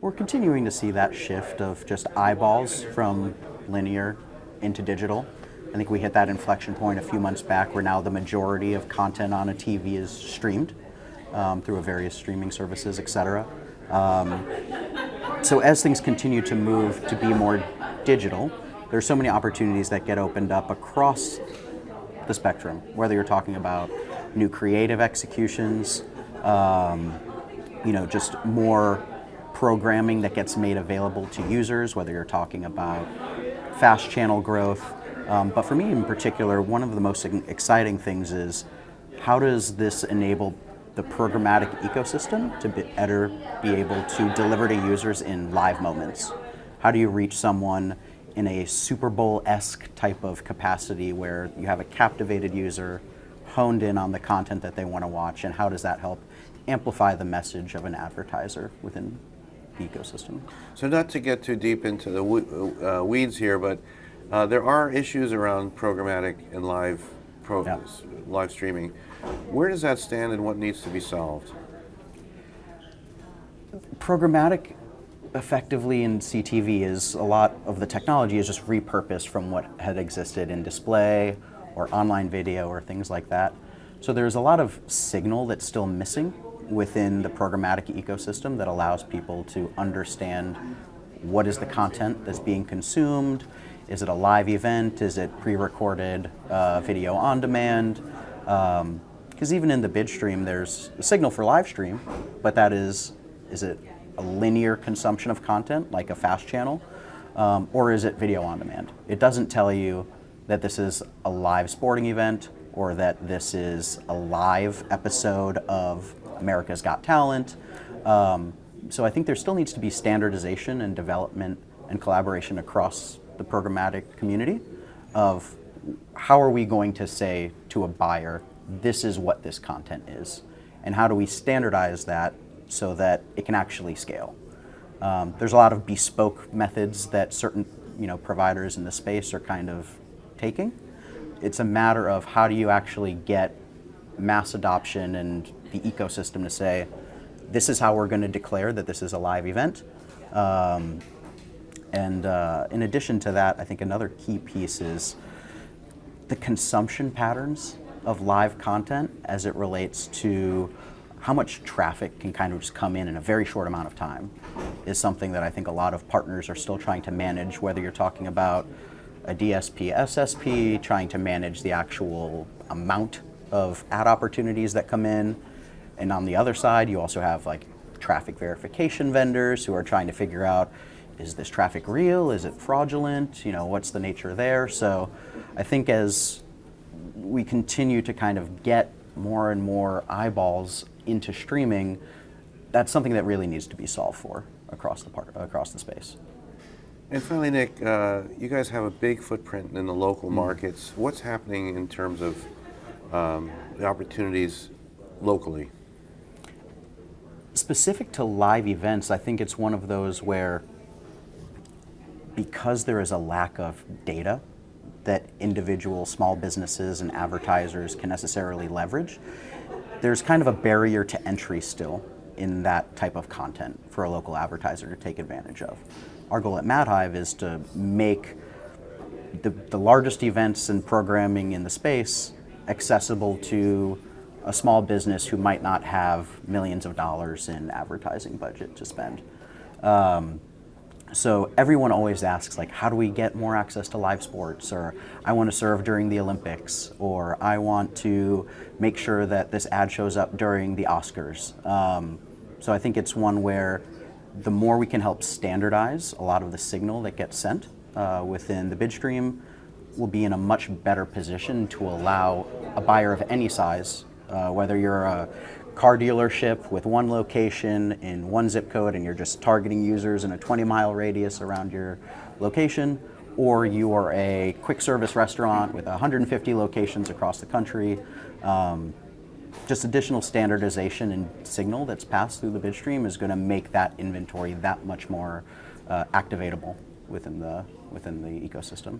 We're continuing to see that shift of just eyeballs from linear into digital. I think we hit that inflection point a few months back where now the majority of content on a TV is streamed through various streaming services, etc. So as things continue to move to be more digital, there's so many opportunities that get opened up across the spectrum, whether you're talking about new creative executions, just more programming that gets made available to users, whether you're talking about fast channel growth. But for me in particular, one of the most exciting things is how does this enable the programmatic ecosystem to better be able to deliver to users in live moments? How do you reach someone in a Super Bowl-esque type of capacity where you have a captivated user honed in on the content that they want to watch, and how does that help amplify the message of an advertiser within the ecosystem? So not to get too deep into the weeds here, but there are issues around programmatic and live streaming. Where does that stand and what needs to be solved? Programmatic effectively in CTV is a lot of the technology is just repurposed from what had existed in display or online video or things like that. So there's a lot of signal that's still missing within the programmatic ecosystem that allows people to understand what is the content that's being consumed. Is it a live event? Is it pre-recorded video on demand? Because even in the bid stream, there's a signal for live stream, but that is it a linear consumption of content like a fast channel, or is it video on demand? It doesn't tell you that this is a live sporting event or that this is a live episode of America's Got Talent. So I think there still needs to be standardization and development and collaboration across the programmatic community of how are we going to say to a buyer, this is what this content is, and how do we standardize that so that it can actually scale. There's a lot of bespoke methods that certain providers in the space are kind of taking. It's a matter of how do you actually get mass adoption and the ecosystem to say, this is how we're going to declare that this is a live event. And in addition to that, I think another key piece is the consumption patterns of live content as it relates to how much traffic can kind of just come in a very short amount of time is something that I think a lot of partners are still trying to manage, whether you're talking about a DSP, SSP, trying to manage the actual amount of ad opportunities that come in. And on the other side, you also have like traffic verification vendors who are trying to figure out, is this traffic real? Is it fraudulent? What's the nature there? So I think as we continue to kind of get more and more eyeballs into streaming, that's something that really needs to be solved for across the space. And finally, Nick, you guys have a big footprint in the local markets. What's happening in terms of the opportunities locally? Specific to live events, I think it's one of those where, because there is a lack of data that individual small businesses and advertisers can necessarily leverage, there's kind of a barrier to entry still in that type of content for a local advertiser to take advantage of. Our goal at Madhive is to make the largest events and programming in the space accessible to a small business who might not have millions of dollars in advertising budget to spend. So everyone always asks, like, how do we get more access to live sports? Or I want to serve during the Olympics, or I want to make sure that this ad shows up during the Oscars. So I think it's one where the more we can help standardize a lot of the signal that gets sent within the bid stream, we'll be in a much better position to allow a buyer of any size, whether you're a car dealership with one location in one zip code and you're just targeting users in a 20-mile radius around your location, or you are a quick service restaurant with 150 locations across the country. Just additional standardization and signal that's passed through the bid stream is going to make that inventory that much more activatable within the ecosystem.